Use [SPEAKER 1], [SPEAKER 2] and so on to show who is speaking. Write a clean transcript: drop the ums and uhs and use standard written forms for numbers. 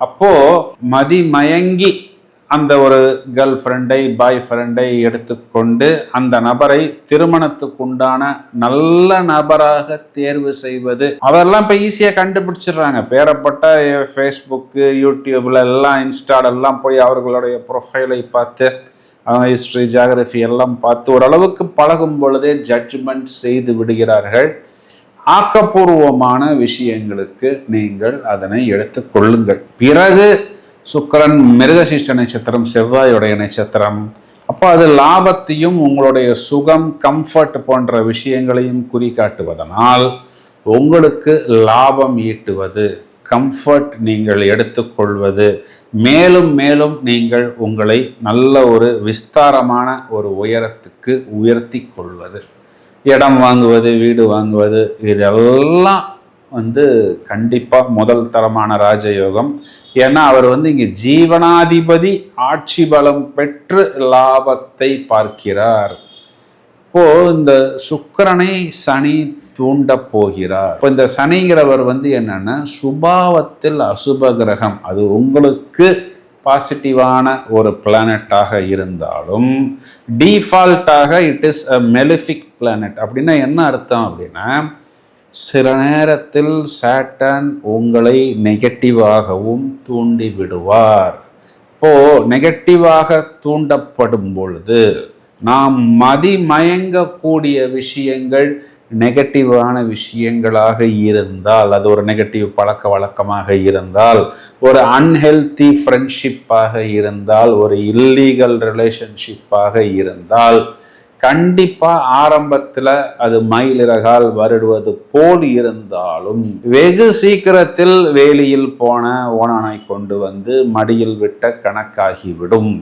[SPEAKER 1] அப்போ மதிமயங்கி அந்த ஒரு கேர்ள் ஃப்ரெண்டை பாய் ஃப்ரெண்டை எடுத்துக்கொண்டு அந்த நபரை திருமணத்துக்குண்டான நல்ல நபராக தேர்வு செய்வது அவரெல்லாம் இப்போ ஈஸியாக கண்டுபிடிச்சிடுறாங்க. பேரப்பட்ட ஃபேஸ்புக்கு யூடியூப்ல எல்லாம் இன்ஸ்டாலெல்லாம் போய் அவர்களுடைய ப்ரொஃபைலை பார்த்து அவங்க ஹிஸ்ட்ரி ஜியாகிரபி எல்லாம் பார்த்து ஓரளவுக்கு பழகும் பொழுதே ஜட்ஜ்மெண்ட் செய்து விடுகிறார்கள். ஆக்கப்பூர்வமான விஷயங்களுக்கு நீங்கள் அதனை எடுத்துக்கொள்ளுங்கள். பிறகு சுக்கிரன் மிருகசீர்ஷ நட்சத்திரம், செவ்வாயுடைய நட்சத்திரம். அப்போ அது லாபத்தையும் உங்களுடைய சுகம் கம்ஃபர்ட் போன்ற விஷயங்களையும் குறிகாட்டுவதனால் உங்களுக்கு லாபம் ஈட்டுவது, கம்ஃபர்ட் நீங்கள் எடுத்துக்கொள்வது, மேலும் மேலும் நீங்கள் உங்களை நல்ல ஒரு விஸ்தாரமான ஒரு உயரத்துக்கு உயர்த்தி கொள்வது, இடம் வாங்குவது, வீடு வாங்குவது, இதெல்லாம் கண்டிப்பாக முதல் தரமான ராஜயோகம். ஏன்னா அவர் இங்கே ஜீவனாதிபதி ஆட்சி பலம் பெற்று லாபத்தை பார்க்கிறார். இப்போ இந்த சுக்கிரனை சனி தூண்ட போகிறார். இப்போ இந்த சனிங்கிறவர் என்னன்னா சுபாவத்தில் அசுப கிரகம். அது உங்களுக்கு பாசிட்டிவான ஒரு பிளானட்டாக இருந்தாலும் டிஃபால்ட்டாக இட் இஸ் அ மெலிஃபிக் பிளானட். அப்படின்னா என்ன அர்த்தம் அப்படின்னா, சில நேரத்தில் சாட்டன் உங்களை நெகட்டிவாகவும் தூண்டி விடுவார். இப்போ நெகட்டிவாக தூண்டப்படும் பொழுது நாம் மதிமயங்கக்கூடிய விஷயங்கள் நெகட்டிவான விஷயங்களாக இருந்தால், அது ஒரு நெகட்டிவ் பழக்க வழக்கமாக இருந்தால், ஒரு அன்ஹெல்தி ஃப்ரெண்ட்ஷிப்பாக இருந்தால், ஒரு இல்லீகல் ரிலேஷன்ஷிப்பாக இருந்தால், கண்டிப்பாக ஆரம்பத்தில் அது மயிலிறகால் வருடுவது போல் இருந்தாலும் வெகு சீக்கிரத்தில் வேலியில் போன ஓனானை கொண்டு மடியில் விட்ட கணக்காகிவிடும்.